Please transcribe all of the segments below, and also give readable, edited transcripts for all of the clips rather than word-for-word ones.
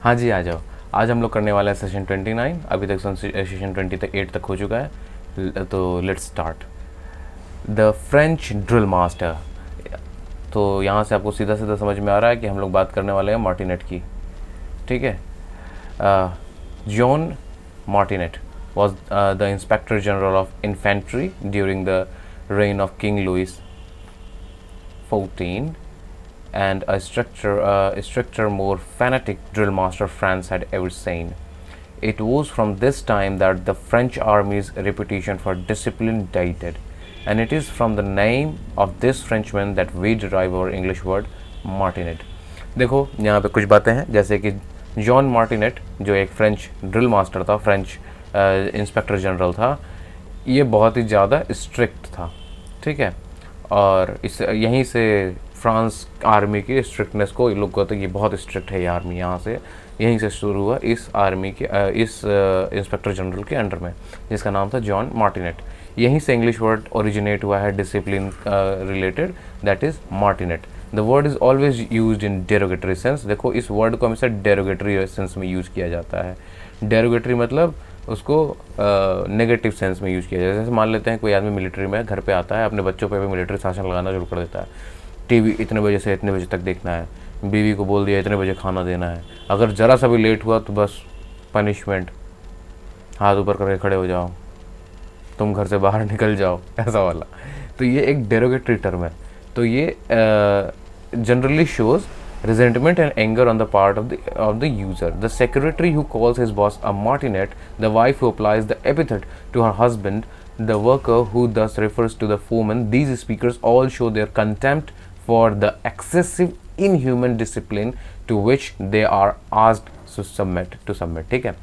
हाँ जी, आ जाओ। आज हम लोग करने वाले हैं सेशन 29। अभी तक सेशन 28 तक हो चुका है। तो let's start. The French drill master. तो यहाँ से आपको सीधा सीधा समझ में आ रहा है कि हम लोग बात करने वाले हैं मार्टिनेट की। ठीक है। John Martinet was the Inspector General of Infantry during the reign of King Louis XIV, and a stricter, more fanatic drill master France had ever seen. It was from this time that the French army's reputation for discipline dated, and it is from the name of this Frenchman that we derive our English word martinet. देखो यहाँ पे कुछ बातें हैं, जैसे कि John मार्टिनेट जो एक फ्रेंच ड्रिल मास्टर था, फ्रेंच इंस्पेक्टर जनरल था, ये बहुत ही ज़्यादा स्ट्रिक्ट था। ठीक है। और इस यहीं से फ्रांस आर्मी की स्ट्रिक्टनेस को लोग कहते हैं कि बहुत स्ट्रिक्ट है ये आर्मी, यहाँ से यहीं से शुरू हुआ इस आर्मी के इस इंस्पेक्टर जनरल के अंडर में, जिसका नाम था जॉन मार्टिनेट। यहीं से इंग्लिश वर्ड ओरिजिनेट हुआ है discipline related, that is martinet. The word is always use in derogatory sense. देखो इस वर्ड को हमेशा डेरोगेटरी सेंस में यूज़ किया जाता है। डेरोगेटरी मतलब उसको नेगेटिव सेंस में यूज़ किया जाता है। जैसे मान लेते हैं कोई आदमी मिलिट्री में घर पे आता है, अपने बच्चों पे भी मिलिट्री शासन लगाना शुरू कर देता है। टीवी इतने बजे से इतने बजे तक देखना है, बीवी को बोल दिया इतने बजे खाना देना है, अगर ज़रा सा भी लेट हुआ तो बस पनिशमेंट, हाथ ऊपर करके खड़े हो जाओ, तुम घर से बाहर निकल जाओ, ऐसा वाला। तो ये एक डेरोगेटरी टर्म है। तो ये generally shows resentment and anger on the part of the user. The secretary who calls his boss a martinet, the wife who applies the epithet to her husband, the worker who thus refers to the foreman. These speakers all show their contempt for the excessive inhuman discipline to which they are asked to submit. ठीक है।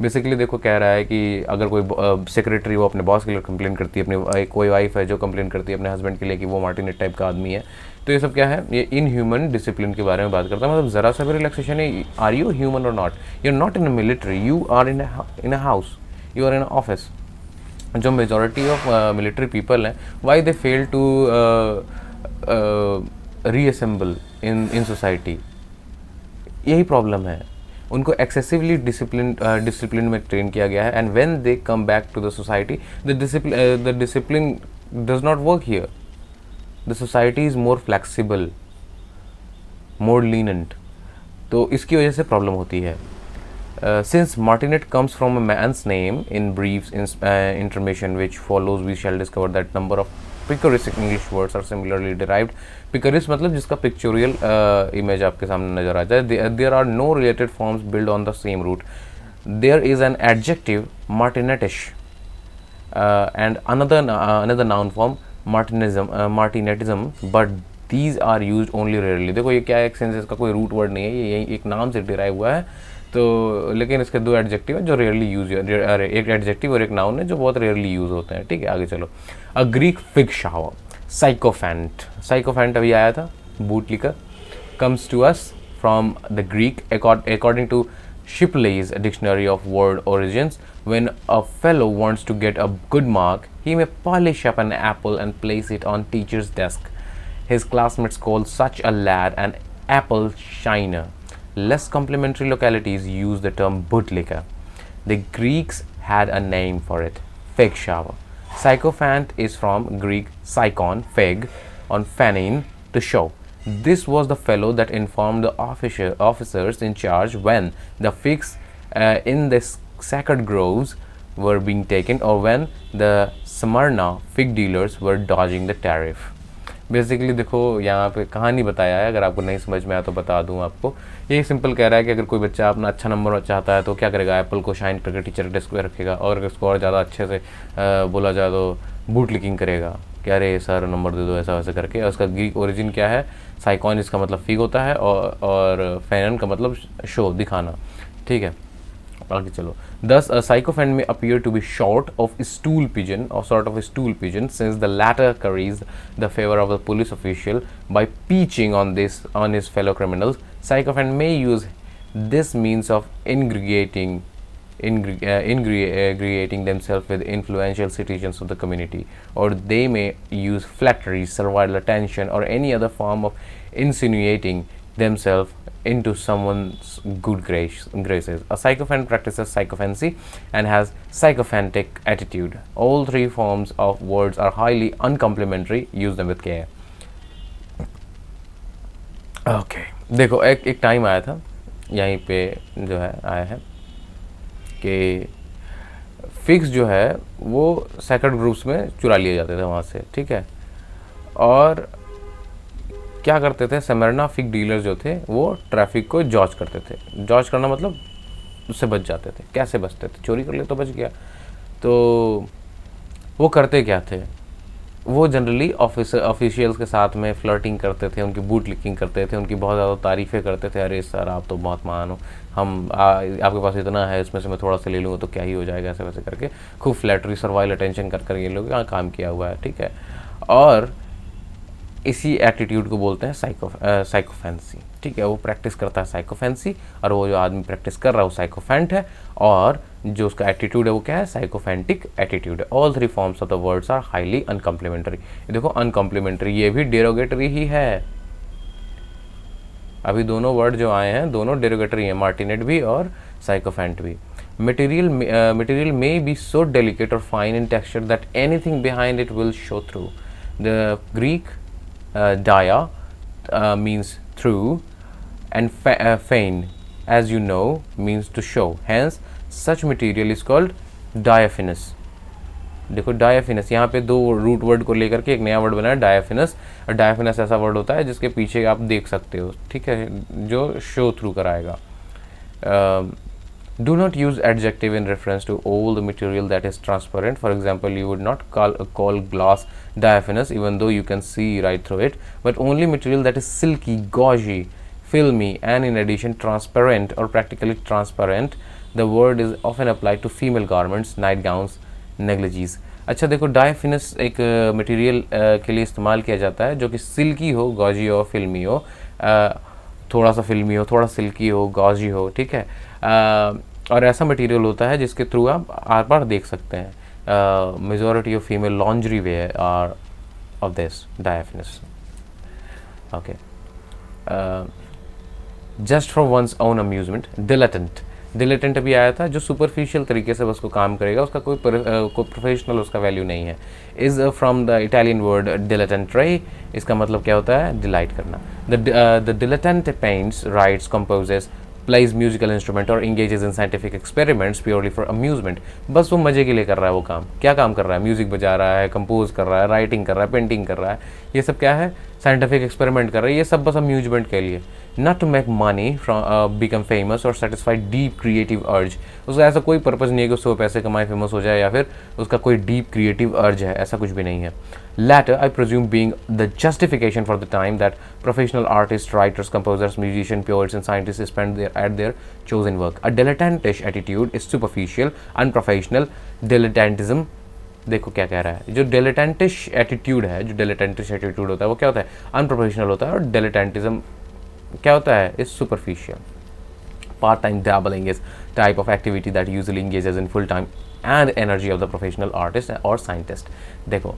Basically देखो कह रहा है कि अगर कोई secretary वो अपने बॉस के लिए कंप्लेन करती है, अपनी कोई वाइफ है जो कंप्लेन करती है अपने हस्बैंड के लिए कि वो मार्टिनेट टाइप का आदमी है, तो ये सब क्या है, ये इनह्यूमन डिसिप्लिन के बारे में बात करता है। मतलब ज़रा सा भी रिलैक्सेशन है, आर यू ह्यूमन और not? You are not in a military, you are in a house, you are in a office. जो मेजॉरिटी ऑफ मिलिट्री पीपल हैं, why they fail to reassemble in society, यही problem है। उनको excessively discipline में train किया गया है, and when they come back to the society the discipline does not work here. The society is more flexible, more लीनेंट, तो इसकी वजह से प्रॉब्लम होती है। Since martinet comes from a man's name, in brief information which follows we shall discover that number of picaresque English words are similarly derived. Picaresque मतलब जिसका pictorial image आपके सामने नजर आ जाए। There are no related forms built on the same root. There is an adjective martinetish and another noun form martinetism, but these are used only rarely. देखो ये क्या है, एक सेंस का कोई रूट वर्ड नहीं है, ये एक नाम से डिराइव हुआ है। तो लेकिन इसके दो एडजेक्टिव हैं जो रेयरली यूज, अरे एक एडजेक्टिव और एक नाउन है जो बहुत रेयरली यूज होते हैं। ठीक है, आगे चलो। A Greek fig shower, sycophant अभी आया था boot liquor, comes to us from the Greek according to Shipley's Dictionary of Word Origins. When a fellow wants to get a good mark, he may polish up an apple and place it on teacher's desk. His classmates call such a lad an apple shiner. Less complimentary localities use the term bootlicker. The Greeks had a name for it, fig shower. Sycophant is from Greek psychon, fig, on phanein, to show. This was the fellow that informed the officers in charge when the figs in the sacred groves were being taken, or when the Smyrna fig dealers were dodging the tariff. Basically देखो यहाँ पे कहानी बताया है, अगर आपको नहीं समझ में आया तो बता दूँ आपको। ये सिंपल कह रहा है कि अगर कोई बच्चा अपना अच्छा नंबर चाहता है तो क्या करेगा, एप्पल को शाइन करके टीचर डेस्क पे रखेगा, और अगर उसको और ज़्यादा अच्छे से बोला जाए तो बूट लिकिंग करेगा कि अरे सर नंबर दे दो, ऐसा वैसे करके। और उसका ग्रीक ओरिजिन क्या है, साइकॉन, इसका मतलब फिग होता है, और फेनन का मतलब शो, दिखाना। ठीक है, आगे चलो। Thus, a sycophant may appear to be short of stool pigeon, or sort of a stool pigeon, since the latter curries the favor of the police official by peaching on his fellow criminals. Sycophant may use this means of ingratiating themselves with influential citizens of the community, or they may use flattery, servile attention, or any other form of insinuating themselves into someone's good graces. A sycophant practices sycophancy and has sycophantic attitude. All three forms of words are highly uncomplimentary. Use them with care. Okay. देखो एक time आया था यहीं पे जो है आया है कि फिक्स जो है वो सेकंड ग्रुप्स में चुरा लिए जाते थे वहाँ से, ठीक है। और क्या करते थे, सेमरना फिग डीलर्स जो थे वो ट्रैफिक को जॉच करते थे। जॉच करना मतलब उससे बच जाते थे। कैसे बचते थे, चोरी कर ले तो बच गया। तो वो करते क्या थे, वो जनरली ऑफिशियल्स के साथ में फ्लर्टिंग करते थे, उनकी बूट लिकिंग करते थे, उनकी बहुत ज़्यादा तारीफ़ें करते थे। अरे सर आप तो बहुत महान हो, आपके पास इतना है, इसमें से मैं थोड़ा सा ले लूँगा तो क्या ही हो जाएगा, ऐसे वैसे करके खूब फ्लैटरी सर्वाइल अटेंशन कर ये लोग यहाँ काम किया हुआ है, ठीक है। और इसी एटीट्यूड को बोलते हैं साइकोफेंसी, ठीक है। वो प्रैक्टिस करता है साइकोफेंसी, और वो जो आदमी प्रैक्टिस कर रहा है वो साइकोफेंट है, और जो उसका एटीट्यूड है वो क्या है, साइकोफेंटिक एटीट्यूड है। All three forms of the words are highly uncomplimentary. देखो अनकम्प्लीमेंट्री ये भी डेरोगेटरी ही है। अभी दोनों वर्ड जो आए हैं दोनों डेरोगेटरी हैं, मार्टिनेट भी और साइकोफेंट भी। Material may be so delicate or fine in texture that anything behind it will show through. The Greek dia means through, and fein, as you know, means to show. Hence, such material is called diaphanous. देखो डायाफिनस, यहाँ पे दो root word को लेकर के एक नया word बना है डायाफिनस। और डायाफिनस ऐसा वर्ड होता है जिसके पीछे आप देख सकते हो, ठीक है, जो शो थ्रू कराएगा। Do not use adjective in reference to all the material that is transparent. For example, you would not call glass diaphanous even though you can see right through it, but only material that is silky, gauzy, filmy, and in addition transparent or practically transparent. The word is often applied to female garments, nightgowns, negligees. अच्छा देखो, डायफिनस एक material के लिए इस्तेमाल किया जाता है जो कि सिल्की हो, गॉजी हो, फिल्मी हो, थोड़ा सा फिल्मी हो, थोड़ा सिल्की हो, गॉजी हो, ठीक है। और ऐसा मटेरियल होता है जिसके थ्रू आप आर पार देख सकते हैं। Majority of female lingerie wear are of this diaphanous. Okay, just for one's own amusement, dilettante. Dilettante अभी आया था, जो सुपरफिशियल तरीके से बस को काम करेगा, उसका कोई प्रोफेशनल उसका वैल्यू नहीं है। Is from the Italian word dilettare. इसका मतलब क्या होता है, डिलाइट करना। The dilettante paints, writes, composes, plays musical instrument or engages in scientific experiments purely for amusement। बस वो मज़े के लिए कर रहा है वो काम। क्या काम कर रहा है, म्यूज़िक बजा रहा है, कंपोज कर रहा है, राइटिंग कर रहा है, पेंटिंग कर रहा है, ये सब क्या है, साइंटिफिक एक्सपेरिमेंट कर रहा है, ये सब बस अम्यूजमेंट के लिए। Not to make money from become famous और सेटिस्फाई डीप क्रिएटिव अर्ज। उसका ऐसा कोई पर्पज़ नहीं है कि उससे वो पैसे कमाए, फेमस हो जाए, या फिर उसका कोई डीप क्रिएटिव अर्ज है, ऐसा कुछ भी नहीं है। Latter, I presume, being the justification for the time that professional artists, writers, composers, musicians, poets, and scientists spend at their chosen work. A dilettantish attitude is superficial, unprofessional. Dilettantism, देखो क्या कह रहा है, जो dilettantish attitude है, जो dilettantish attitude होता है वो क्या होता है, unprofessional होता है, और dilettantism क्या होता है, is superficial. Part-time dabbling is type of activity that usually engages in full-time and energy of the professional artist or scientist. देखो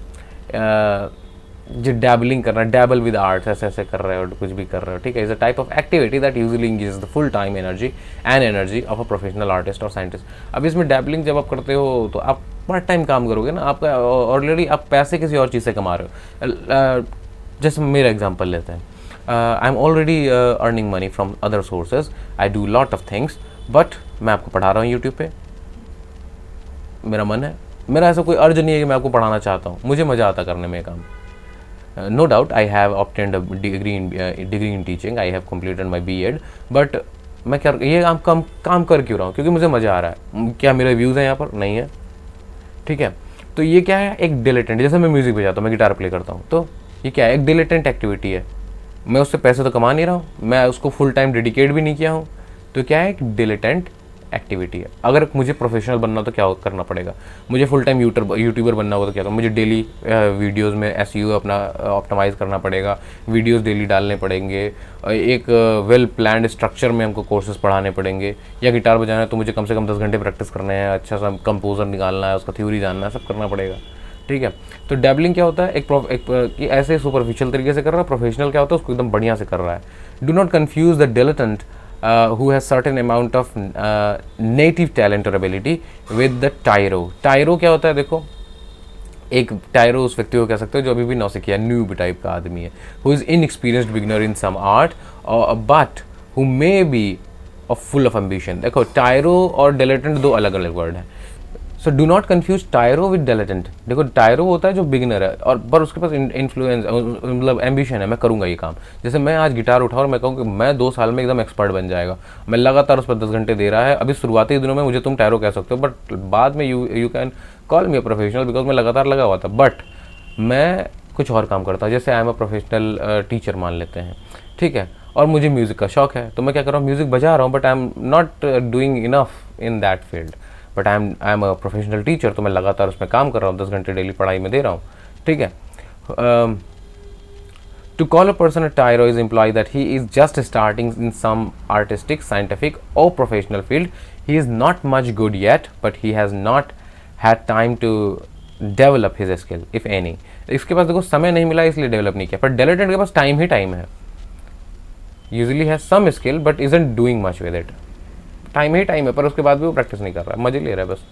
जो डैबलिंग करना, डैबल विद आर्ट्स, ऐसे ऐसे कर रहे हो, कुछ भी कर रहे हो, ठीक है, is a type of activity that usually engages the full time energy and energy of a professional artist और साइंटिस्ट। अब इसमें डैबलिंग जब आप करते हो तो आप पार्ट टाइम काम करोगे ना, आपका ऑलरेडी आप पैसे किसी और चीज़ से कमा रहे हो। जैसे मेरा एग्जाम्पल लेते हैं, I am already earning money from other sources, I do lot of things, but मैं आपको पढ़ा रहा हूँ यूट्यूब पे, मेरा मन है, मेरा ऐसा कोई अर्ज नहीं है कि मैं आपको पढ़ाना चाहता हूँ, मुझे मज़ा आता करने में काम। No doubt I have obtained a degree in teaching, I have completed my BEd, but मैं क्या ये काम कर क्यों रहा हूँ, क्योंकि मुझे मज़ा आ रहा है। क्या मेरे व्यूज़ हैं यहाँ पर, नहीं है, ठीक है। तो ये क्या है, एक डिलेटेंट, जैसे मैं म्यूज़िक बजाता हूँ, मैं गिटार प्ले करता हूँ, तो ये क्या है, एक डिलेटेंट एक्टिविटी है। मैं उससे पैसे तो कमा नहीं रहा हूँ, मैं उसको फुल टाइम डेडिकेट भी नहीं किया हूँ, तो क्या है, एक डिलेटेंट एक्टिविटी है। अगर मुझे प्रोफेशनल बनना तो क्या करना पड़ेगा, मुझे फुल टाइम यूट्यूबर बनना होगा तो क्या करना, मुझे डेली वीडियोस में SEO अपना ऑप्टिमाइज करना पड़ेगा, वीडियोस डेली डालने पड़ेंगे, एक वेल प्लान्ड स्ट्रक्चर में हमको कोर्सेज पढ़ाने पड़ेंगे। या गिटार बजाना है तो मुझे कम से कम 10 घंटे प्रैक्टिस करने हैं, अच्छा सा कंपोजर निकालना है, उसका थ्योरी जानना है, सब करना पड़ेगा। ठीक है। तो डैबलिंग क्या होता है, कि ऐसे सुपरफिशियल तरीके से कर रहा है। प्रोफेशनल क्या होता है, उसको एकदम बढ़िया से कर रहा है। Do not confuse the dilettante who has certain amount of native talent or ability with the tyro। टायरो क्या होता है, देखो एक टायरो उस व्यक्ति को कह सकते हो जो अभी भी नौसिखिया न्यूब टाइप का आदमी है, who is inexperienced beginner in some art but who may be full of ambition. देखो टायरो और डिलेटेंट दो अलग अलग वर्ड हैं। So do not confuse tyro with dilettante. देखो टायरो होता है जो बिगिनर है और पर उसके पास इन्फ्लुएंस मतलब एम्बिशन है, मैं करूँगा ये काम। जैसे मैं आज गिटार उठाऊँ और मैं कहूँ कि मैं 2 साल में एकदम एक्सपर्ट बन जाएगा, मैं लगातार उस पर 10 घंटे दे रहा है। अभी शुरुआती दिनों में मुझे तुम टायरो कह सकते हो, बट बाद में you can call me a professional because मैं लगातार लगा हुआ था। बट मैं कुछ और काम करता हूँ, जैसे I am a professional teacher मान लेते हैं, ठीक है, और मुझे म्यूज़िक का शौक है, तो मैं क्या कर रहा हूँ, म्यूज़िक बजा रहा हूँ, but I am not doing enough in that field, but I am a professional teacher, तो मैं लगातार उसमें काम कर रहा हूँ, 10 घंटे डेली पढ़ाई में दे रहा हूँ, ठीक है। To call a person a tyro is imply that he is just starting in some artistic, scientific or professional field. He is not much good yet, but he has not had time to develop his skill, if any. इसके पास देखो समय नहीं मिला इसलिए develop नहीं किया, पर dilettant के पास टाइम ही टाइम है, usually has some skill but isn't doing much with it. Time ही टाइम है पर उसके बाद भी वो प्रैक्टिस नहीं कर रहा है, मजे ले रहा है बस।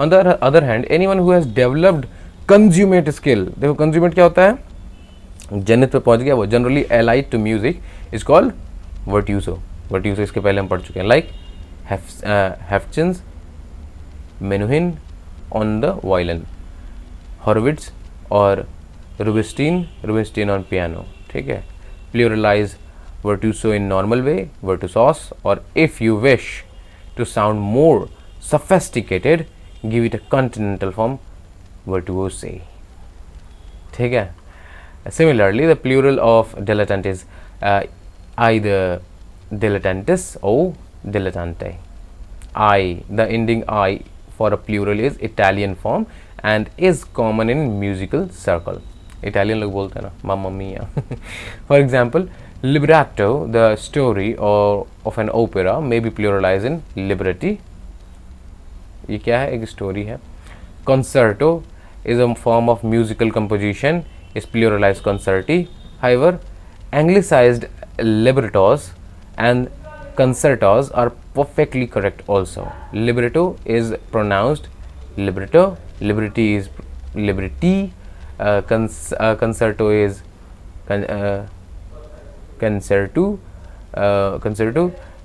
On the other hand anyone who has developed consummate skill, देखो कंज्यूमेट क्या होता है, जन्नत पे पहुंच गया वो, generally allied to music is called virtuoso. Virtuoso इसके पहले हम पढ़ चुके हैं, like Heifetz, Menuhin on the violin, Horowitz और रुबिस्टीन ऑन पियानो, ठीक है। Pluralize virtuoso in normal way, virtuosos, or if you wish to sound more sophisticated, give it a continental form, virtuose, ठीक है। Similarly, the plural of dilettante is either dilettantis or dilettante. The ending I for a plural is Italian form and is common in musical circle. Italian लोग बोलते हैं ना, mamma mia. For example, libretto, the story of an opera, may be pluralized in libretti. ये क्या है, एक story है। Concerto is a form of musical composition, is pluralized concerti. However, anglicized librettos and concertos are perfectly correct also. Libretto is pronounced libretto, libretti is libretti, concerto is concerto,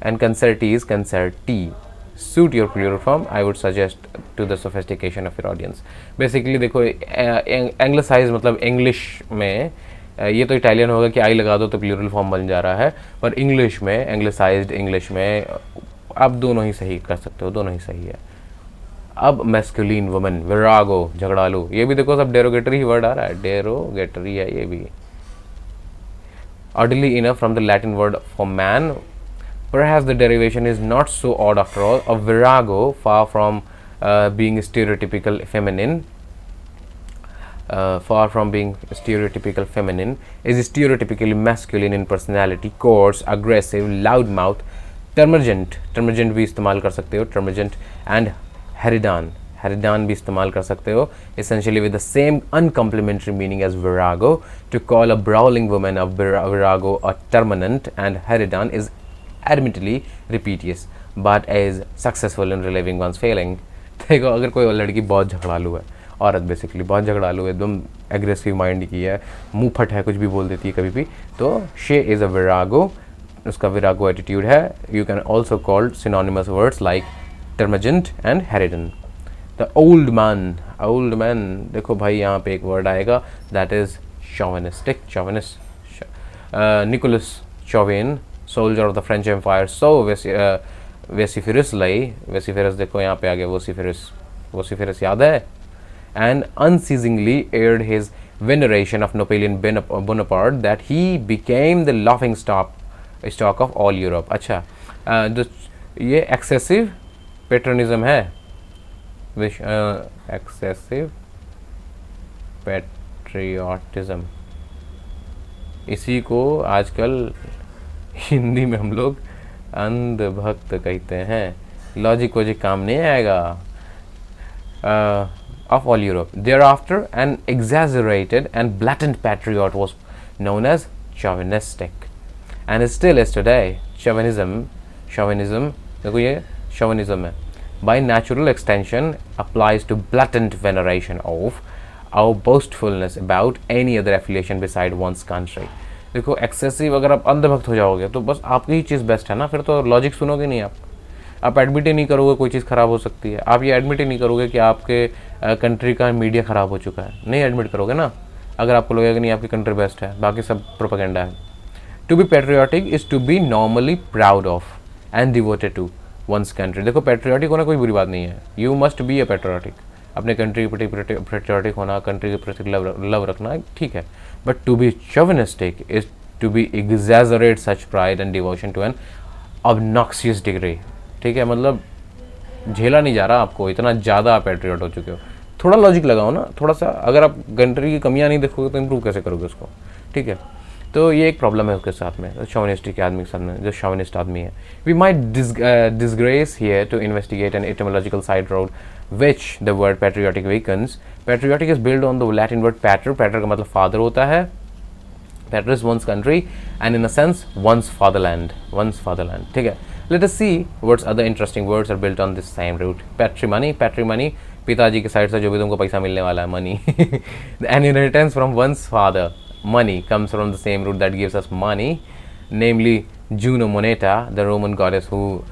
and concerti is concerti. Suit your plural form, I would suggest, to the sophistication of your audience. Basically देखो anglicised मतलब English में ये तो Italian होगा कि आई लगा दो तो प्लूरल फॉर्म बन जा रहा है, पर इंग्लिश में एंग्लिसाइज्ड इंग्लिश में आप दोनों ही सही कर सकते हो, दोनों ही सही है। अब मैस्कुलिन वुमेन, विरागो झगड़ालू, ये भी देखो सब डेरोगेटरी ही वर्ड आ रहा है, डेरोगेटरी है ये भी। Oddly enough, from the Latin word for man, perhaps the derivation is not so odd after all. A virago, far from being stereotypical feminine, is stereotypically masculine in personality, coarse, aggressive, loudmouth, termagant भी इस्तेमाल कर सकते हो, termagant, and heridan भी इस्तेमाल कर सकते हो, essentially with the same uncomplimentary meaning as virago. To call a brawling woman a virago or terminant and heridan is admittedly repetitious but is successful in relieving one's failing. देखो अगर कोई लड़की बहुत झगड़ालू है, औरत बेसिकली बहुत झगड़ालू है, एकदम एग्रेसिव माइंड की है, मुँह फट है, कुछ भी बोल देती है कभी भी, तो she is a virago, उसका virago एटीट्यूड है। You can also call synonymous words like termagant and heridan. The old man, देखो भाई यहाँ पे एक वर्ड आएगा, that is chauvinist. Nicholas Chauvin, soldier of the French Empire, so vociferously, देखो यहाँ पे आ गया vociferous याद है, and unceasingly aired his veneration of Napoleon Bonaparte that he became the laughing stock of all Europe. अच्छा, ये excessive patriotism है, excessive patriotism, इसी को आजकल हिंदी में हम लोग अंधभक्त कहते हैं। लॉजिक वॉजिक काम नहीं आएगा। of all Europe. Thereafter, an exaggerated and blatant patriot was known as chauvinistic, and still is today. Chauvinism देखो ये chauvinism है. By natural extension, applies to blatant veneration of or boastfulness about any other affiliation beside one's country. देखो excessive अगर आप अंधभक्त हो जाओगे तो बस आपकी ही चीज़ बेस्ट है ना, फिर तो लॉजिक सुनोगे नहीं आप एडमिट ही नहीं करोगे कोई चीज़ ख़राब हो सकती है, आप ये एडमिट ही नहीं करोगे कि आपके कंट्री का मीडिया ख़राब हो चुका है, नहीं एडमिट करोगे ना अगर आपको लगेगा कि नहीं आपकी कंट्री बेस्ट है, बाकी सब प्रोपेगेंडा है. To be patriotic is to be normally proud of and devoted to one's country. देखो पेट्रियाटिक होना कोई बुरी बात नहीं है, you must be a patriotic, अपने कंट्री के प्रति पेट्रियाटिक होना, कंट्री के प्रति लव रखना ठीक है. But to be chauvinistic is to be exaggerate such pride and devotion to an obnoxious degree. ठीक है, मतलब झेला नहीं जा रहा आपको, इतना ज़्यादा आप पेट्रियट हो चुके हो. थोड़ा लॉजिक लगाओ ना, थोड़ा सा. अगर आप कंट्री की कमियां नहीं देखोगे तो इम्प्रूव कैसे करोगे उसको. ठीक है, तो ये एक प्रॉब्लम है उसके साथ में, शॉविनिस्टिक आदमी के साथ में, जो शॉविनिस्ट आदमी है. We might digress here to investigate an etymological side road which the word patriotic weakens. Patriotic is built on the Latin word pater. Pater का मतलब father होता है. Pater is one's country and in a sense one's fatherland. One's fatherland. ठीक है. Let us see what other interesting words are built on this same root. Patrimony. Patrimony पिताजी के side से जो भी तुमको पैसा मिलने वाला है, money. An inheritance from one's father. Money comes from the same root that gives us money, namely Juno Moneta, the Roman goddess who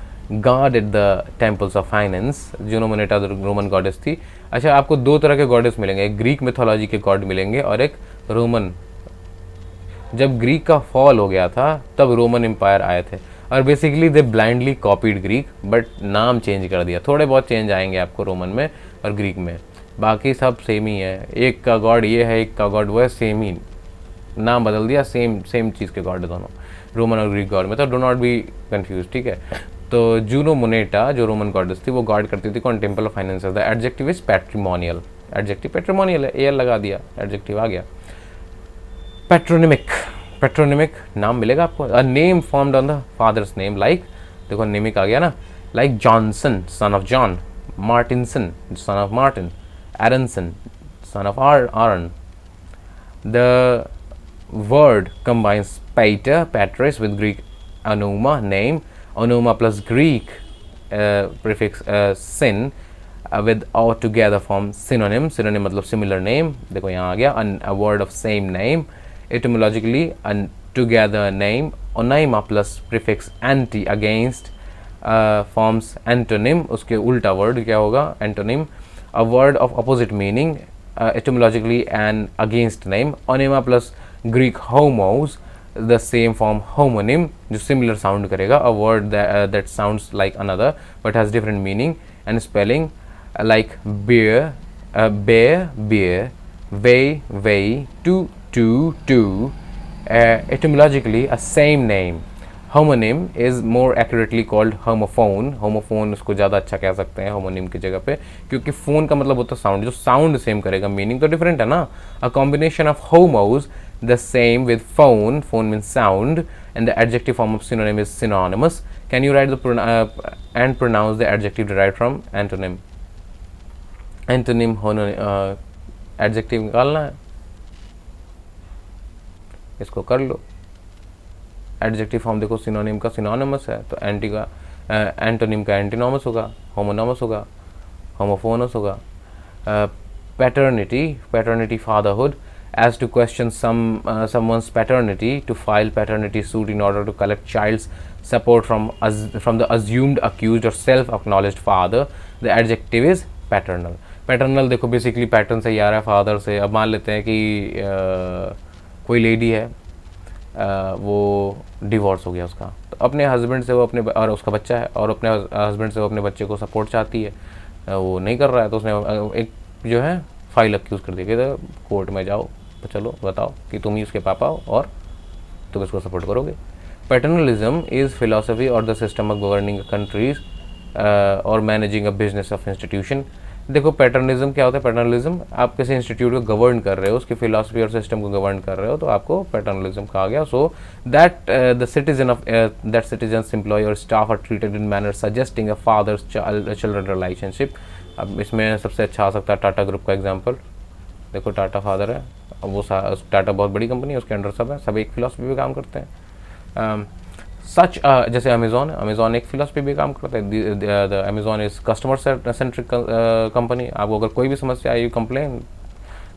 guarded the temples of finance. Juno Moneta the Roman goddess थी. अच्छा, आपको दो तरह के goddess मिलेंगे, एक Greek mythology के God मिलेंगे और एक रोमन. जब ग्रीक का फॉल हो गया था तब रोमन एम्पायर आए थे और basically they blindly copied Greek, but नाम चेंज कर दिया. थोड़े बहुत चेंज आएंगे आपको रोमन में और ग्रीक में, बाकी सब सेम ही है. एक का गॉड ये है, एक का गॉड वो है, सेम ही नाम बदल दिया, सेम चीज़ के गॉड है दोनों, रोमन और ग्रीक गॉड में. तो डो नॉट बी कंफ्यूज. ठीक है, तो जूनो मोनेटा जो रोमन गॉडेस थी वो गार्ड करती थी कौन, temple of finance. The adjective is patrimonial. Adjective patrimonial है, एयर लगा दिया, एडजेक्टिव आ गया. पैट्रोनिमिक. पैट्रोनिमिक नाम मिलेगा आपको. A name formed on the father's name, like देखो निमिक आ गया ना, like Johnson son of John, Martinson son of Martin, Aaronson son of Aaron. The word combines pater, patris with Greek anoma, name, onoma plus Greek prefix sin with all together form synonym. Synonym मतलब similar name. देखो यहाँ आ गया. A word of same name. Etymologically a together name. Onoma plus prefix anti against forms antonym. उसके उल्टा word क्या होगा, antonym. A word of opposite meaning. Etymologically an against name. Onema plus Greek homos, the same form homonym, जो similar sound करेगा. A word that sounds like another but has different meaning and spelling, like beer, beer, way, to. Etymologically a same name. Homonym is more accurately called homophone. Homophone उसको ज़्यादा अच्छा कह सकते हैं homonym की जगह पे, क्योंकि phone का मतलब होता है sound, जो sound same करेगा, meaning तो different है ना. A combination of homos, the same with phone. Phone means sound, and the adjective form of synonym is synonymous. Can you write the and pronounce the adjective derived from antonym? Antonym adjective निकालना है, इसको कर लो. Adjective form देखो, synonym का synonymous है, तो anti का antonym का एंटीनोमस होगा, होमोनोमस होगा, होमोफोनस होगा. Paternity fatherhood. As to question someone's paternity, to file paternity suit in order to collect child's support from the assumed accused or self-acknowledged father. The adjective is paternal. Paternal देखो basically pattern से ही आ रहा है, father से. अब मान लेते हैं कि कोई लेडी है, वो डिवोर्स हो गया उसका, तो अपने हस्बैंड से वो अपने, और उसका बच्चा है, और अपने हस्बैंड से वो अपने बच्चे को सपोर्ट चाहती है, वो नहीं कर रहा है, तो उसने एक जो है फाइल अक्यूज़ कर दी कि कोर्ट में जाओ, तो चलो बताओ कि तुम ही उसके पापा हो और तुम इसको सपोर्ट करोगे. Paternalism is philosophy or the system of governing countries or managing a business of institution. देखो पैटर्नलिज्म क्या होता है. पैटर्नलिज्म, आप किसी इंस्टीट्यूट को गवर्न कर रहे हो, उसकी फिलोसफी और सिस्टम को गवर्न कर रहे हो, तो आपको पैटर्नलिज्म कहा गया. So that the citizens employ or staff are treated in manner suggesting a father's children relationship. अब इसमें सबसे अच्छा आ सकता है टाटा ग्रुप का एग्जांपल। देखो टाटा फादर है, अब वो टाटा बहुत बड़ी कंपनी है, उसके अंडर सब है, सब एक फिलॉसफी पे काम करते हैं। सच जैसे अमेज़ॉन है, अमेज़ॉन एक फिलॉसफी पे काम करता है। The Amazon is customer centric company. आपको अगर कोई भी समस्या आई, कंप्लेन,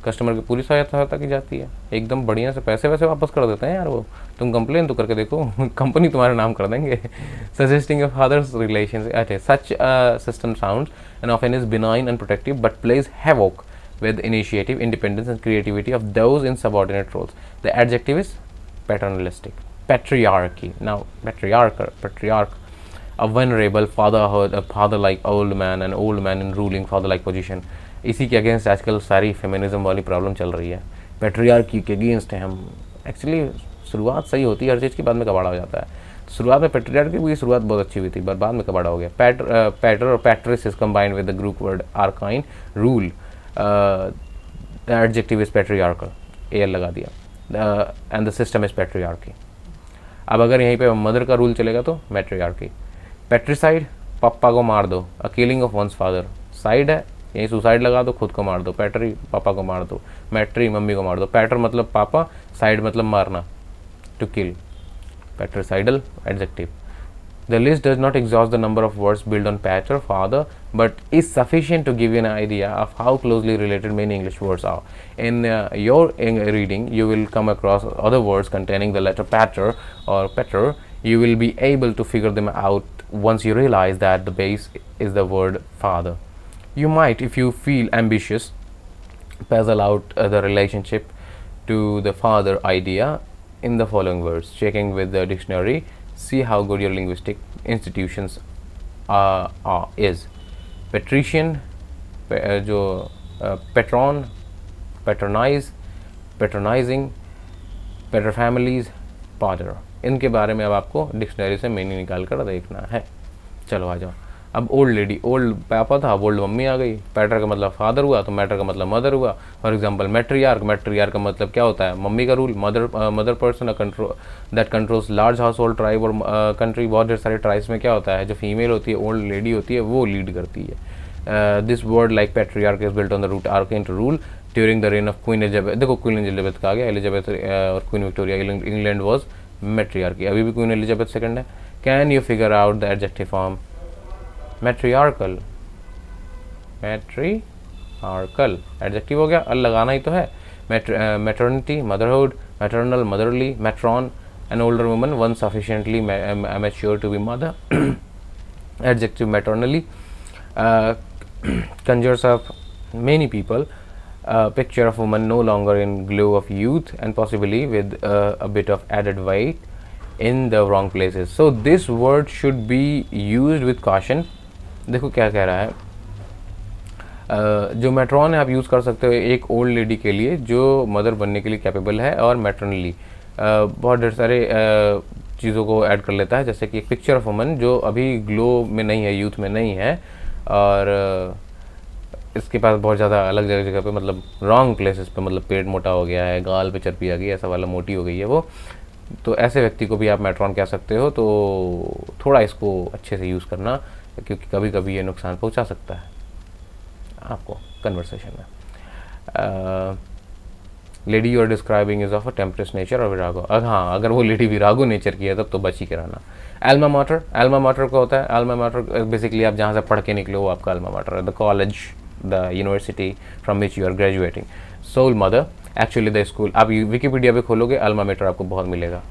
कस्टमर की पूरी सहायता की जाती है, एकदम बढ़िया से पैसे वैसे वापस कर देते हैं यार वो। तुम कंप्लेन तो करके देखो कंपनी तुम्हारा नाम कर देंगे। सजेस्टिंग अ फादर्स रिलेशन, अच्छा such system sounds and often is benign and protective but plays havoc with initiative, independence and creativity of those in subordinate roles. The adjective is paternalistic. Patriarchy. Now, patriarch, a venerable fatherhood, a father-like old man, an old man in ruling father-like position. इसी के against आजकल सारी feminism वाली problem चल रही है। Patriarchy के against है हम। एक्चुअली शुरुआत सही होती है हर चीज़ की, बाद में कबाड़ा हो जाता है। शुरुआत में पैट्रियार्की की शुरुआत बहुत अच्छी हुई थी, पर बाद में कबाड़ा हो गया। Pater or patris is combined with the group word archein rule. The adjective is patriarchal, AL लगा दिया, and the system is patriarchy. अब अगर यहीं पे मदर का रूल चलेगा तो मैट्रियार्की। पैट्रिसाइड, पापा को मार दो, a killing of once father. Side है, यहीं सुसाइड लगा दो, खुद को मार दो। पैट्री, पापा को मार दो। मैट्री, मम्मी को मार दो। पैटर मतलब पापा, साइड मतलब मारना, to kill. Patricidal adjective. The list does not exhaust the number of words built on pater, father, but is sufficient to give you an idea of how closely related many English words are. In your reading, you will come across other words containing the letter pater or petter. You will be able to figure them out once you realize that the base is the word father. You might, if you feel ambitious, puzzle out the relationship to the father idea in the following words, checking with the dictionary. See how good your linguistic institutions is. Patrician, जो patron, patronize, patronizing, pater families, pater. इनके बारे में अब आपको dictionary से meaning निकाल कर देखना है। चलो आ जाओ। अब ओल्ड लेडी, ओल्ड पापा था, अब ओल्ड मम्मी आ गई। पैटर का मतलब फादर हुआ, तो मैटर का मतलब मदर हुआ। फॉर एग्जांपल मैट्रियार्क, मैट्रियार्क का मतलब क्या होता है? मम्मी का rule, mother person control that controls large house hold tribe और कंट्री। बहुत ढेर सारे ट्राइब्स में क्या होता है, जो फीमेल होती है, ओल्ड लेडी होती है, वो लीड करती है। This word like patriarch is built on the root archein to rule during the reign of Queen Elizabeth. देखो क्वीन एलिजाबेथ का आ गया, एलिजाबेथ और Queen Victoria, England was matriarchy. अभी भी क्वीन एलिजाबेथ सेकंड है। Can you figure out the adjective form? Matriarchal, matriarchal adjective हो गया, अल लगाना ही तो है। Maternity, motherhood, maternal, motherly, matron, an older woman, one sufficiently mature to be mother. Adjective maternally conjures up many people, a picture of woman no longer in glow of youth and possibly with a bit of added weight in the wrong places. So this word should be used with caution. देखो क्या कह रहा है, जो matron है आप use कर सकते हो एक ओल्ड लेडी के लिए जो मदर बनने के लिए कैपेबल है, और मैटरनली बहुत ढेर सारे चीज़ों को ऐड कर लेता है, जैसे कि एक पिक्चर ऑफ वुमन जो अभी ग्लो में नहीं है, यूथ में नहीं है, और इसके पास बहुत ज़्यादा अलग जगह जगह पे, मतलब रॉन्ग प्लेसेस पे, मतलब पेट मोटा हो गया है, गाल पे चर्बी आ गई, ऐसा वाला मोटी हो गई है वो, तो ऐसे व्यक्ति को भी आप मैट्रॉन कह सकते हो। तो थोड़ा इसको अच्छे से यूज़ करना, क्योंकि कभी कभी ये नुकसान पहुंचा सकता है आपको कन्वर्सेशन में। Lady you are describing is of a tempestuous nature और विरागो। हाँ, अगर वो लेडी विरागो नेचर की है तब तो बच ही के रहना। एल्मा माटर, एल्मा माटर का होता है, एल्मा माटर बेसिकली आप जहाँ से पढ़ के निकले हो आपका एल्मा माटर है, the college, the university from which you are graduating. Soul mother, actually the school. आप विकीपीडिया पे खोलोगे एल्मा माटर आपको बहुत मिलेगा,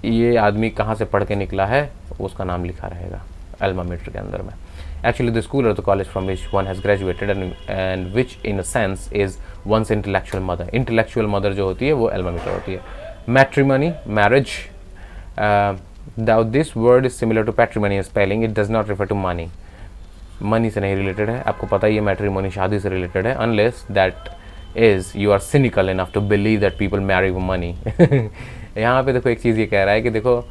ये आदमी कहाँ से पढ़ के निकला है उसका नाम लिखा रहेगा एल्मा माटर के अंदर में। Actually, the school or the college from which one has graduated and which in a sense is one's intellectual mother. Intellectual mother जो होती है वो alma mater होती है। Matrimony, marriage. Now this word is similar to patrimony in spelling. It does not refer to money. Money से नहीं related है, आपको पता ही है matrimony शादी से related है, unless that is you are cynical enough to believe that people marry for money. यहाँ पे देखो एक चीज़ ये कह रहा है कि देखो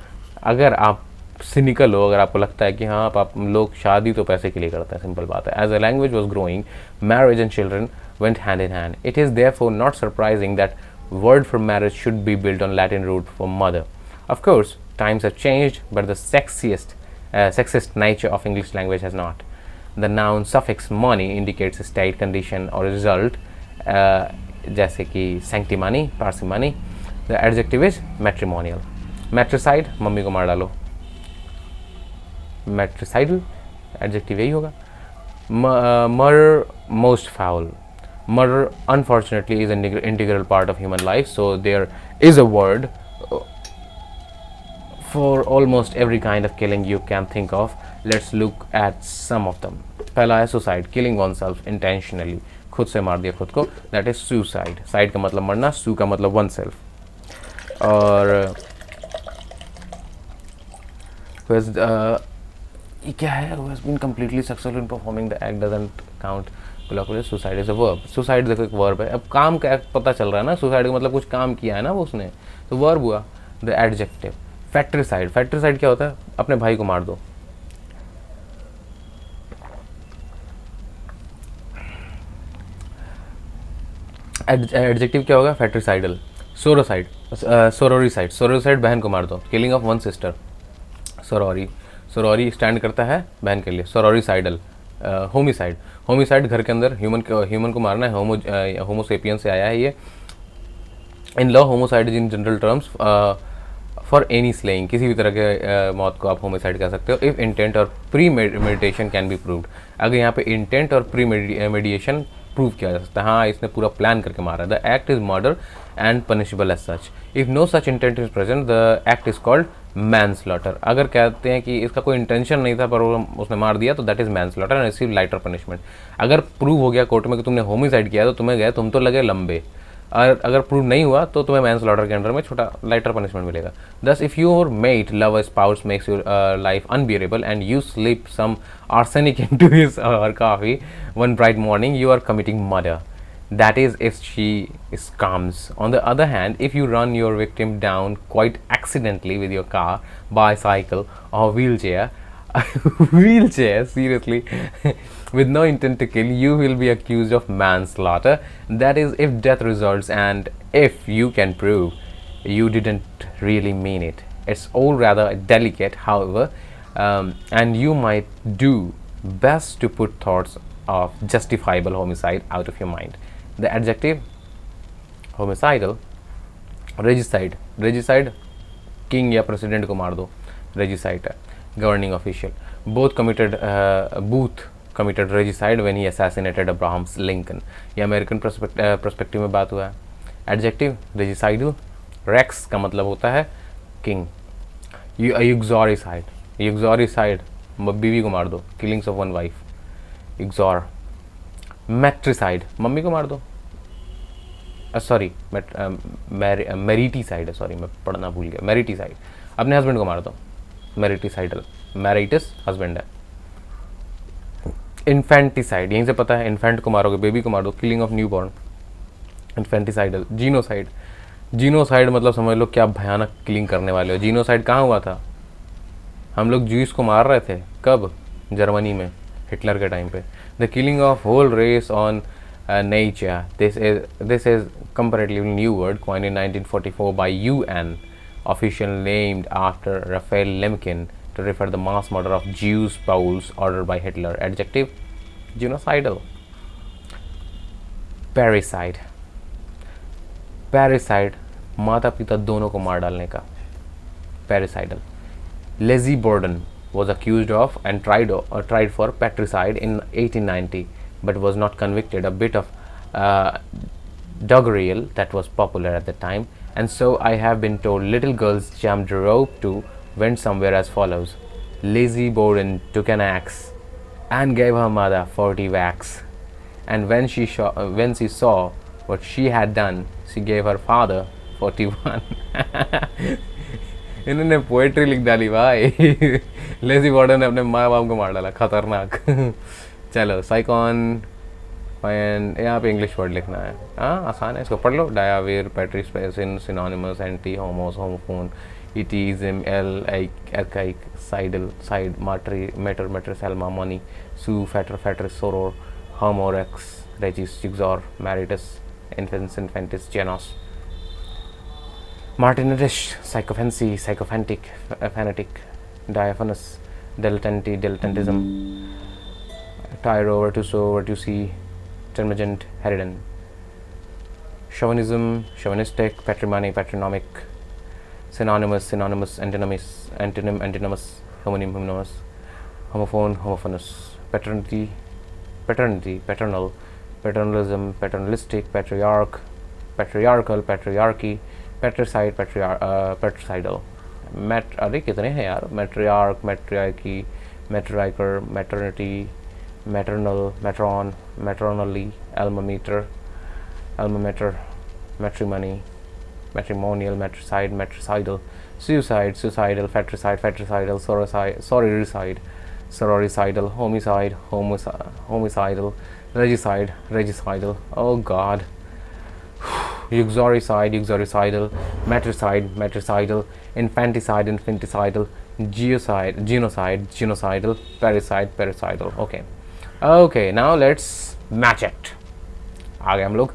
अगर आप सिनिकल हो, अगर आपको लगता है कि हाँ आप लोग शादी तो पैसे के लिए करते हैं, सिंपल बात है। As a language was growing, marriage and children went hand in hand. It is therefore not surprising that word for marriage should be built on Latin root for mother. Of course times have changed but the sexist nature of English language has not. The noun suffix mony indicates state condition or result, जैसे कि sanctimony, parsimony. The adjective is matrimonial. Matricide, मम्मी को मार डालो. मैट्रिसाइडल adjective यही होगा. Murder, most foul. Murder, unfortunately, is an integral part of human life, so there is a word for almost every kind of killing you can think of. Let's look at some of them. पहला है suicide, killing oneself intentionally, खुद से मार दिया खुद को, that is suicide. Side का मतलब मरना, sue का मतलब oneself. और ये क्या है? Who has been completely successful in performing the act doesn't count. Suicide is a verb. Suicide देखो एक वर्ब है. अब काम का पता चल रहा है ना, सुसाइड का मतलब कुछ काम किया है ना वो उसने, तो वर्ब हुआ. The adjective फैक्ट्रिसाइड. फैक्ट्रिसाइड क्या होता है? अपने भाई को मार दो. एडजेक्टिव क्या होगा? फैक्ट्रिसाइडल. सोरोसाइड, सोरोरीसाइड. सोरोरीसाइड, बहन को मार दो. Killing of one sister. Sorori, sorori stand करता है बहन के लिए. सोरोरीसाइडल. होमिसाइड, होमिसाइड घर के अंदर ह्यूमन को मारना है. होमोसेपियन से आया है ये. In law homicide is in general terms for any slaying. किसी भी तरह के मौत को आप होमिसाइड कह सकते हो. इफ इंटेंट और pre meditation can be proved. अगर यहाँ पे इंटेंट और प्री मेडिएशन प्रूव किया जा सकता है, हाँ इसने पूरा प्लान करके मारा. The act is murder and punishable as such. If no such intent is present, the act is called manslaughter. अगर कहते हैं कि इसका कोई इंटेंशन नहीं था पर उसने मार दिया, तो that is manslaughter and receive lighter punishment. अगर प्रूव हो गया कोर्ट में कि तुमने होमिसाइड किया, तो तुम्हें गए, तुम तो लगे लंबे. और अगर प्रूव नहीं हुआ तो तुम्हें मैनस्लॉटर के अंडर में छोटा लाइटर पनिशमेंट मिलेगा. Thus if your mate love a spouse makes your life unbearable and you slip some arsenic into his or coffee one bright morning, you are committing murder. That is if she comes. On the other hand, if you run your victim down quite accidentally with your car, bicycle or wheelchair, seriously, with no intent to kill, you will be accused of manslaughter. That is if death results and if you can prove you didn't really mean it. It's all rather delicate, however, and you might do best to put thoughts of justifiable homicide out of your mind. The adjective homicidal. Regicide, regicide, king या president को मार दो. Regicide है governing official. Booth committed regicide when he assassinated Abraham Lincoln. ये American perspective में बात हुआ है. Adjective regicidal. Rex का मतलब होता है king. Uxoricide, uxoricide, बीवी को मार दो. Killings of one wife. Exor. Matricide, मम्मी को मार दो. सॉरी, मेरिटीसाइड है, सॉरी मैं पढ़ना भूल गया. मेरिटीसाइड, अपने हस्बैंड को मार दो. मेरिटीसाइडल, मैरिटिस हस्बैंड है. इन्फेंटिसाइड, यहीं से पता है, इन्फेंट को मारोगे, बेबी को मार दो. Killing of new born. Infanticidal. Genocide, genocide मतलब समझ लो क्या भयानक किलिंग करने वाले हो. जीनोसाइड कहाँ हुआ था? हम लोग ज्यूस को मार रहे थे. कब? जर्मनी में, हिटलर के टाइम पे. The killing of whole race on nature. This is comparatively new word coined in 1944 by UN official named after Raphael Lemkin to refer the mass murder of Jews Poles ordered by Hitler. Adjective genocidal. Parricide, parricide, माता पिता दोनों को मार डालने का. Parricidal. Lizzie Borden was accused of and tried for patricide in 1890 but was not convicted. A bit of doggerel that was popular at the time, and so I have been told. Little girls jumped rope to went somewhere as follows. Lizzie Borden took an axe and gave her mother 40 whacks, and when she saw what she had done, she gave her father 41. इन्होंने poetry लिख डाली भाई. Lazy बॉर्डन ने अपने माँ बाप को मार डाला. खतरनाक. चलो साइकॉन, यहाँ पे इंग्लिश वर्ड लिखना है. हाँ आसान है, इसको पढ़ लो. डायावेर, पैट्रिस्पेसिन, सिनोनिमस, एंटी, होमोस, होमोफोन, इटीजम, एल, एर्काइक, साइडल, साइड, माट्री, मेटर, मेट्रिसेल्मा, मनी, सू, फैटर, फैट्रिस, सोरोर, होमोरेक्स, रेजिस, जिग्जॉर, मैरिटस, इन्फेंस, इन्फेंटिस, जेनोस. Martinetish, psychophancy, psychophantic, fanatic, diaphanous, dilettanti, dilettantism, Tyro, Virtuoso, Virtuosi, Termagant, Heridon. Chauvinism, chauvinistic, patrimony, patronymic, synonymous, synonymous, antonyms, antonym, antonymous, homonym, homonymous, homophone, homophonous. Paternity, paternity, paternal, paternalism, paternalistic, patriarch, patriarchal, patriarchy, patricide, patricidal. अरे कितने हैं यार? Matriarch, matriarchy, matriarchal, maternity, maternal, matron, matronly, alma mater, matrimony, matrimonial, matricide, matricidal, suicide, suicidal, fratricide, fratricidal, sororicide, sororicidal, homicide, homicidal, regicide, regicidal. Oh God. Uxoricide, uxoricidal, matricide, matricidal, infanticide, infanticidal, genocide, genocidal, parricide, parricidal. Okay, now let's match it. आ गए हम लोग.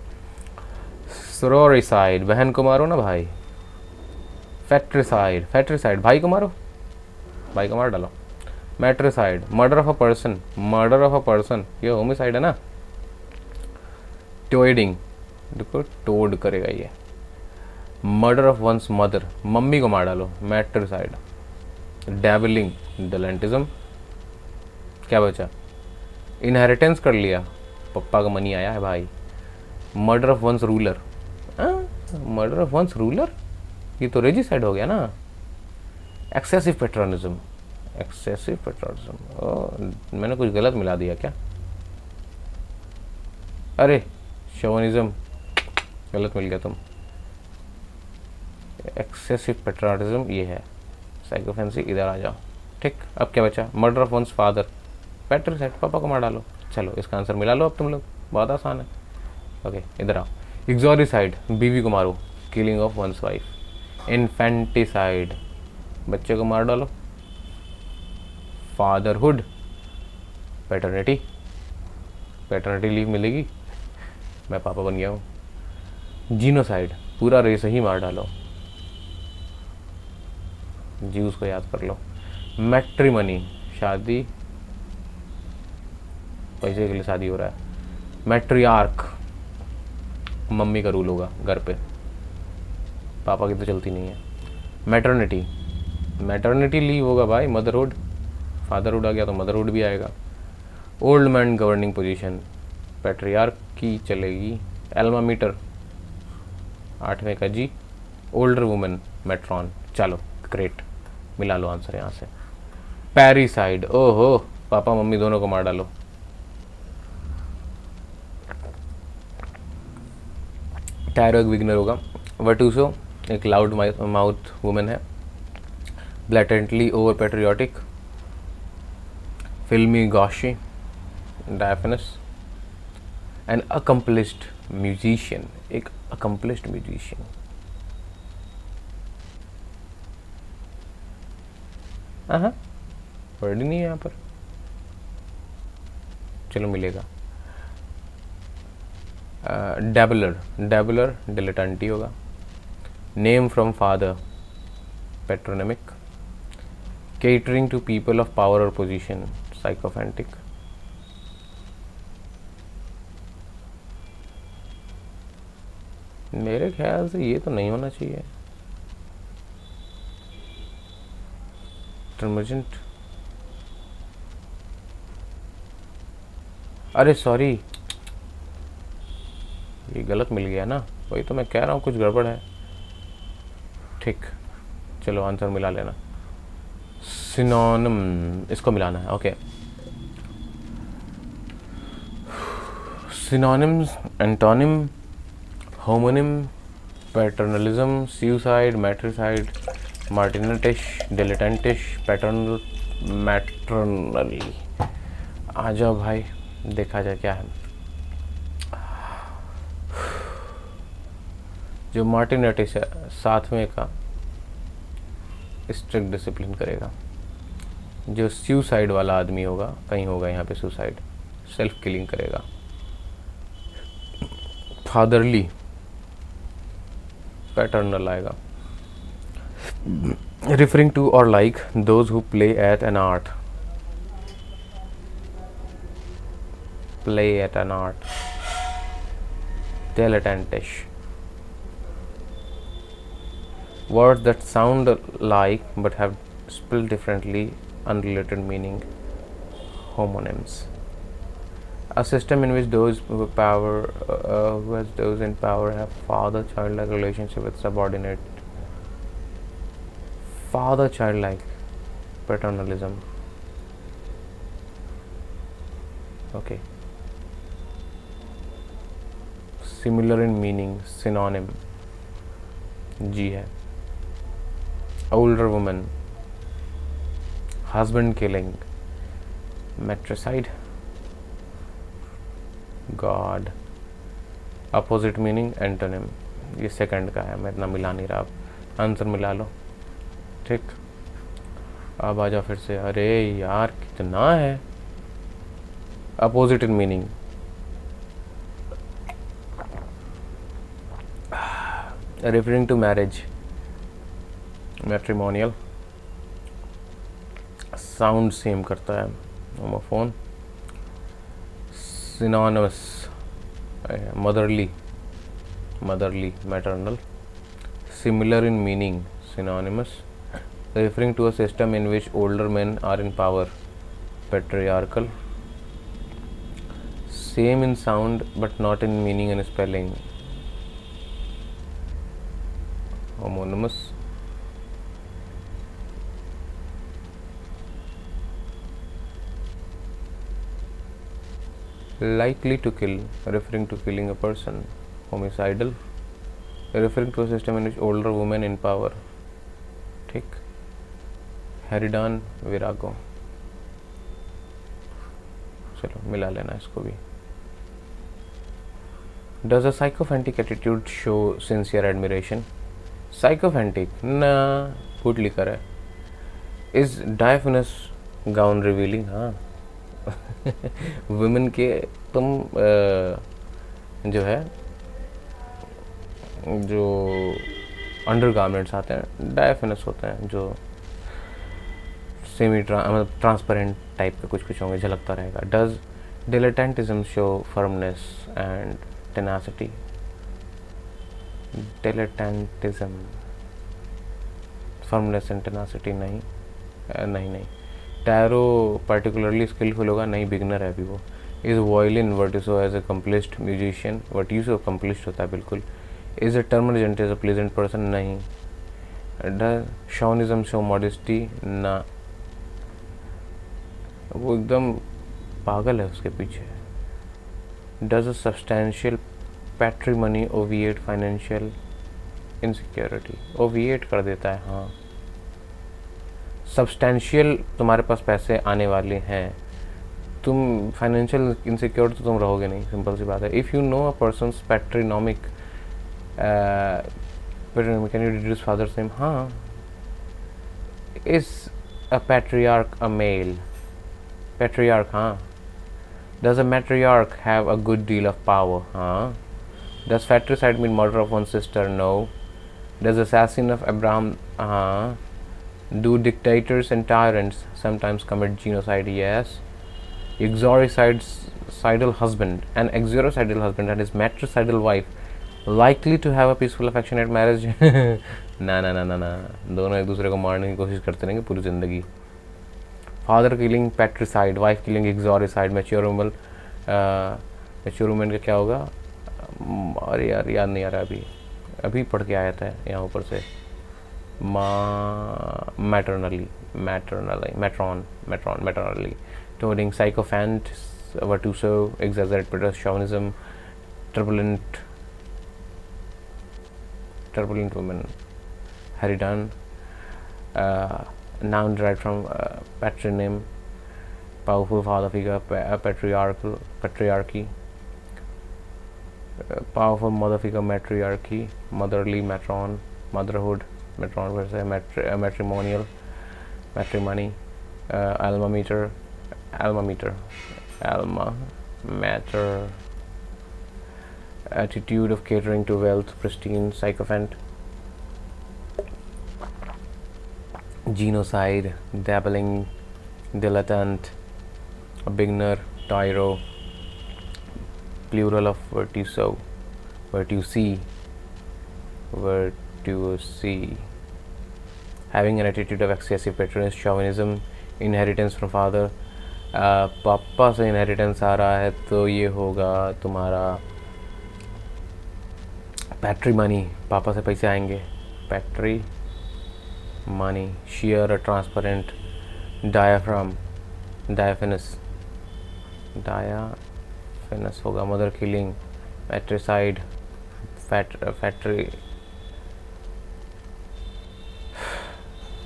Sororicide, बहन को मारो ना भाई. Fratricide, fratricide, भाई को मारो, भाई को मार डालो. Matricide, murder of a person, ये homicide है ना. Toading, देखो टोड करेगा ये. Murder of one's mother, mummy को मार डालो, मैट्रिसाइड. डैबलिंग, डिलेंटिज्म. क्या बचा? इनहेरिटेंस कर लिया, पप्पा का मनी आया है भाई. Murder of one's ruler, murder of one's ruler, ये तो रेजिसाइड हो गया ना. Excessive patronism, excessive patronism. मैंने कुछ गलत मिला दिया क्या? अरे शोवनिज्म गलत मिल गया तुम. एक्सेसिव पेट्रोनिज्म ये है. साइकोफेंसी, इधर आ जाओ. ठीक, अब क्या बचा? मर्डर ऑफ वंस फादर, पैट्रिसाइड, पापा को मार डालो. चलो इसका आंसर मिला लो अब तुम लोग, बहुत आसान है. ओके इधर आओ. एग्जोरिसाइड, बीवी को मारो, killing of one's wife. Infanticide, बच्चे को मार डालो. फादरहुड, पैटर्निटी, पैटर्निटी लीव मिलेगी, मैं पापा बन गया हूँ. जीनोसाइड, पूरा रेस ही मार डालो. जीव्स को याद कर लो. मैट्रिमनी, शादी, पैसे के लिए शादी हो रहा है. मैट्रियार्क, मम्मी का रूल होगा घर पे, पापा की तो चलती नहीं है. मैटर्निटी, मैटर्निटी लीव होगा भाई. मदरहुड, फादरहुड आ गया तो मदरहुड भी आएगा. Old man governing position, patriarch की चलेगी. एल्मा मीटर, 8वें का जी. Older women, मेट्रॉन. चलो ग्रेट, मिला लो आंसर यहाँ से. पैरिसाइड, ओहो, पापा मम्मी दोनों को मार डालो. टायरो एक विग्नर होगा. वर्टूसो एक लाउड माउथ वुमेन है. ब्लैटेंटली ओवर पेट्रियोटिक, फिल्मी गॉशी, डायफेनस. एन अकम्पलिश्ड म्यूजिशियन, एक अकम्पलिश्ड म्यूजिशियन. हाँ, वर्ड ही नहीं है यहाँ पर. चलो मिलेगा. डैबलर, डैबलर डिलेटेंटी होगा. Name from father, patronymic. Catering to people of power or position, sycophantic. मेरे ख्याल से ये तो नहीं होना चाहिए. टर्मजेंट, अरे सॉरी, ये गलत मिल गया ना, वही तो मैं कह रहा हूँ कुछ गड़बड़ है. ठीक, चलो आंसर मिला लेना. सिनोनिम, इसको मिलाना है. Okay, synonyms, antonym, homonym, paternalism, suicide, matricide, martinetish, dilettantish, paternal, matronly. आ जाओ भाई, देखा जाए क्या है. जो मार्टिनेटिश है, 7वें का, स्ट्रिक्ट डिसिप्लिन करेगा. जो सुसाइड वाला आदमी होगा, कहीं होगा यहाँ पे सुसाइड, सेल्फ किलिंग करेगा. फादरली, पैटर्नल आएगा. रिफरिंग टू और like those who play at an art, play at an art. Dilettantish. Words that sound like but have spelled differently, unrelated meaning. Homonyms. A system in which those who has those in power have father-child-like relationship with subordinate. Father-child-like. Paternalism. Okay. Similar in meaning. Synonym. जी है. Older woman. Husband killing. Matricide. God. Opposite meaning. Antonym. ये second का है, मैं इतना मिला नहीं रहा. अब आंसर मिला लो. ठीक. अब आ जाओ फिर से. अरे यार कितना है. Opposite in meaning. Referring to marriage. Matrimonial. Sound same करता है. Homophone. Synonymous. Motherly. Maternal. Similar in meaning. Synonymous. Referring to a system in which older men are in power. Patriarchal. Same in sound but not in meaning and spelling. Homonymous. Likely to kill, referring to killing a person. Homicidal, referring to a system in which older women in power. ठीक. Heridan, Virago. चलो मिला लेना इसको भी. Does a sycophantic attitude show sincere admiration? Sycophantic? ना, foot लिखा है. Is diaphanous gown revealing? हाँ. Women के तुम जो है जो अंडर गारमेंट्स आते हैं डायफिनस होते हैं, जो सेमी मतलब ट्रांसपेरेंट टाइप के कुछ होंगे, झलकता रहेगा. Does dilettantism show firmness and tenacity? Dilettantism, firmness and tenacity नहीं. नहीं. टैरो particularly skillful होगा नहीं, बिगनर है अभी वो. Is violin virtuoso as accomplished musician? Virtuoso accomplished होता है बिल्कुल. Is a termagant as a pleasant person? नहीं. Does chauvinism show modesty? ना. वो एकदम पागल है उसके पीछे. Does a substantial patrimony obviate financial insecurity? Obviate कर देता है. हाँ. Substantial तुम्हारे पास पैसे आने वाले हैं, तुम फाइनेंशियल इनसिक्योर तो तुम रहोगे नहीं. सिंपल सी बात है. If you know a person's patronymic, can you deduce father's name? हाँ. Is a patriarch a male? Patriarch. हाँ. Does a matriarch have a good deal of power? हाँ. Does fratricide mean murder of one sister? No. Does assassin of Abraham? हाँ. Do dictators and tyrants sometimes commit genocide? Yes. Exoricidal husband, an exoricidal husband and his matricidal wife likely to have a peaceful affectionate marriage? ना, दोनों एक दूसरे को मारने की कोशिश करते रहेंगे पूरी जिंदगी. Father killing patricide, wife killing uxoricide. Mature woman का क्या होगा? अरे यार याद नहीं आ रहा. अभी पढ़ के आया था यहाँ ऊपर से. maternally, toning sycophant, virtuoso, exaggerated chauvinism, turbulent woman. Heridan, noun derived from patronym, powerful father figure, patriarchy, powerful mother figure, matriarchy, motherly, matron, motherhood, matron versus matrimonial, matrimony, alma mater, attitude of catering to wealth, pristine, sycophant, genocide, dabbling, dilettante, a beginner, tyro, Plural of virtuoso. Virtuosi. Having an attitude of excessive patronage, chauvinism, inheritance from father. पापा से inheritance आ रहा है तो ये होगा तुम्हारा पैट्रीमनी, पापा से पैसे आएंगे, patrimony. Sheer, transparent, diaphragm, diaphanous होगा. Mother killing, matricide,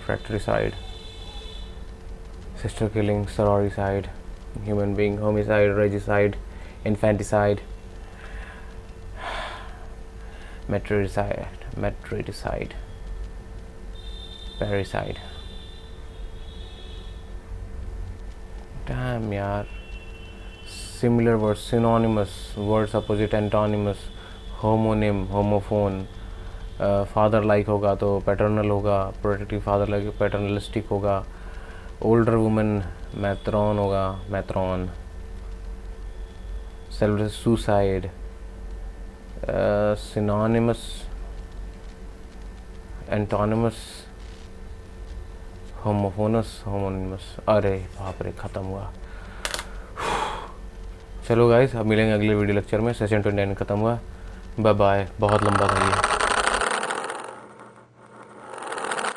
fratricide, sister killing, sororicide, human being, homicide, regicide, infanticide, matricide, parricide. Damn yaar. Similar words, synonymous words, opposite, antonymous, homonym, homophone. Father like होगा तो paternal होगा, protective father like paternalistic होगा. Older women matron होगा, matron. Self suicide, synonymous, antonymous, homophonous, homonymous. अरे बाप रे, ख़त्म हुआ. चलो गाइस, अब मिलेंगे अगले वीडियो लेक्चर में. सेशन 29 ख़त्म हुआ. Bye bye. बहुत लंबा था ये.